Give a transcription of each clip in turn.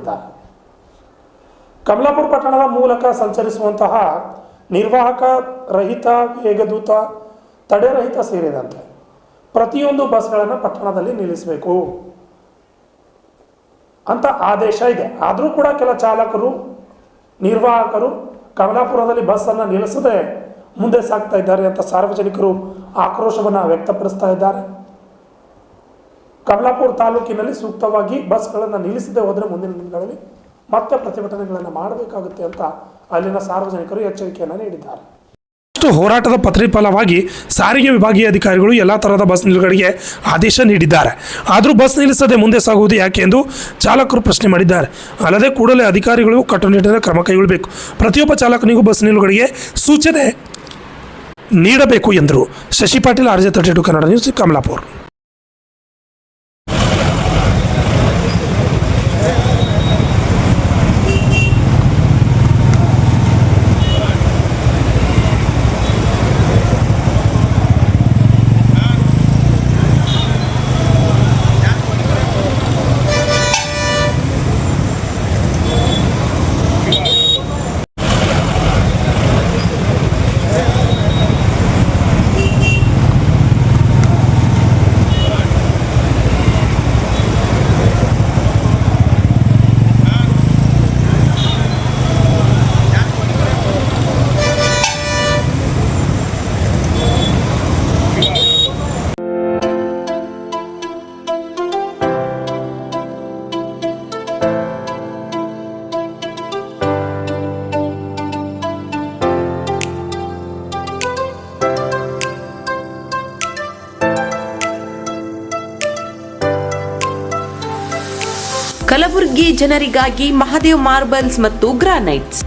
ಮಾಡಿದ್ದಾರೆ. ಕಮಲಾಪುರ ಪಟ್ಟಣದ ಮೂಲಕ ಸಂಚರಿಸುವಂತಹ ನಿರ್ವಾಹಕ ರಹಿತ, ವೇಗದೂತ, ತಡೆರಹಿತ ಸೇರಿದಂತೆ ಪ್ರತಿಯೊಂದು ಬಸ್ಗಳನ್ನು ಪಟ್ಟಣದಲ್ಲಿ ನಿಲ್ಲಿಸಬೇಕು ಅಂತ ಆದೇಶ ಇದೆ. ಆದರೂ ಕೂಡ ಕೆಲ ಚಾಲಕರು, ನಿರ್ವಾಹಕರು ಕಮಲಾಪುರದಲ್ಲಿ ಬಸ್ಸನ್ನು ನಿಲ್ಲಿಸದೆ ಮುಂದೆ ಸಾಗ್ತಾ ಇದ್ದಾರೆ ಅಂತ ಸಾರ್ವಜನಿಕರು ಆಕ್ರೋಶವನ್ನು ವ್ಯಕ್ತಪಡಿಸ್ತಾ ಇದ್ದಾರೆ. ಕಮಲಾಪುರ ತಾಲೂಕಿನಲ್ಲಿ ಸೂಕ್ತವಾಗಿ ಬಸ್ಗಳನ್ನು ನಿಲ್ಲಿಸದೆ ಹೋದರೆ ಮುಂದಿನ ದಿನಗಳಲ್ಲಿ ಮತ್ತೆ ಪ್ರತಿಭಟನೆಗಳನ್ನು ಮಾಡಬೇಕಾಗುತ್ತೆ ಅಂತ ಅಲ್ಲಿನ ಸಾರ್ವಜನಿಕರು ಎಚ್ಚರಿಕೆಯನ್ನು ನೀಡಿದ್ದಾರೆ. ಹೋರಾಟದ ಪ್ರತಿಫಲವಾಗಿ ಸಾರಿಗೆ ವಿಭಾಗೀಯ ಅಧಿಕಾರಿಗಳು ಎಲ್ಲ ತರಹದ ಬಸ್ ನಿಲುಗಡೆಗೆ ಆದೇಶ ನೀಡಿದ್ದಾರೆ. ಆದರೂ ಬಸ್ ನಿಲ್ಲಿಸದೆ ಮುಂದೆ ಸಾಗುವುದು ಯಾಕೆ ಎಂದು ಚಾಲಕರು ಪ್ರಶ್ನೆ ಮಾಡಿದ್ದಾರೆ. ಅಲ್ಲದೆ ಕೂಡಲೇ ಅಧಿಕಾರಿಗಳು ಕಟ್ಟುನಿಟ್ಟಿನ ಕ್ರಮ ಕೈಗೊಳ್ಳಬೇಕು, ಪ್ರತಿಯೊಬ್ಬ ಚಾಲಕನಿಗೂ ಬಸ್ ನಿಲುಗಡೆಗೆ ಸೂಚನೆ ನೀಡಬೇಕು ಎಂದರು. Shashi Patil, RJ32 Kannada news, Kamalapur. ಕಲಬುರಗಿ ಜನರಿಗಾಗಿ ಮಹಾದೇವ್ ಮಾರ್ಬಲ್ಸ್ ಮತ್ತು ಗ್ರಾನೈಟ್ಸ್.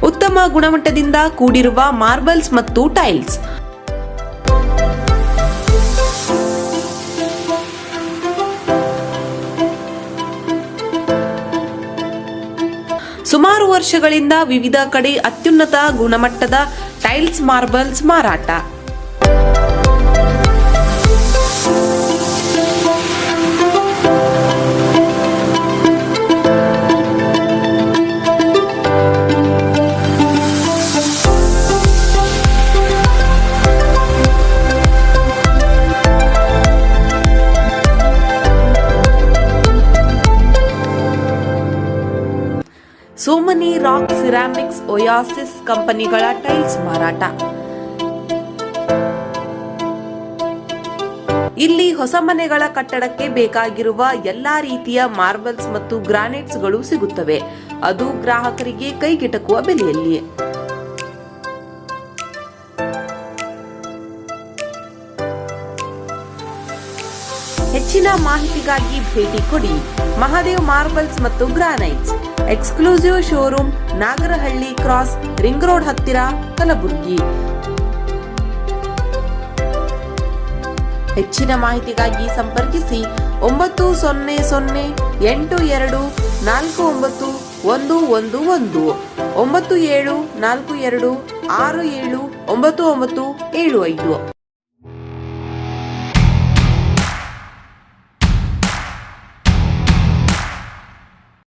ಉತ್ತಮ ಗುಣಮಟ್ಟದಿಂದ ಕೂಡಿರುವ ಮಾರ್ಬಲ್ಸ್ ಮತ್ತು ಟೈಲ್ಸ್. ಸುಮಾರು ವರ್ಷಗಳಿಂದ ವಿವಿಧ ಕಡೆ ಅತ್ಯುನ್ನತ ಗುಣಮಟ್ಟದ ಟೈಲ್ಸ್, ಮಾರ್ಬಲ್ಸ್ ಮಾರಾಟ. ಸೋಮನಿ ರಾಕ್, ಸಿರಾಮಿಕ್ಸ್, ಒಯಾಸಿಸ್ ಕಂಪನಿಗಳ ಟೈಲ್ಸ್ ಮಾರಾಟ. ಇಲ್ಲಿ ಹೊಸ ಮನೆಗಳ ಕಟ್ಟಡಕ್ಕೆ ಬೇಕಾಗಿರುವ ಎಲ್ಲಾ ರೀತಿಯ ಮಾರ್ಬಲ್ಸ್ ಮತ್ತು ಗ್ರಾನೈಟ್ಸ್ಗಳು ಸಿಗುತ್ತವೆ, ಅದು ಗ್ರಾಹಕರಿಗೆ ಕೈಗೆಟಕುವ ಬೆಲೆಯಲ್ಲಿ. ಹೆಚ್ಚಿನ ಮಾಹಿತಿಗಾಗಿ ಭೇಟಿ ಕೊಡಿ. ಮಹಾದೇವ್ ಮಾರ್ಬಲ್ಸ್ ಮತ್ತು granites, exclusive showroom, Nagarahalli cross, ring road ಹತ್ತಿರ, ಕಲಬುರಗಿ. ಹೆಚ್ಚಿನ ಮಾಹಿತಿಗಾಗಿ ಸಂಪರ್ಕಿಸಿ 9008249111 9742679975.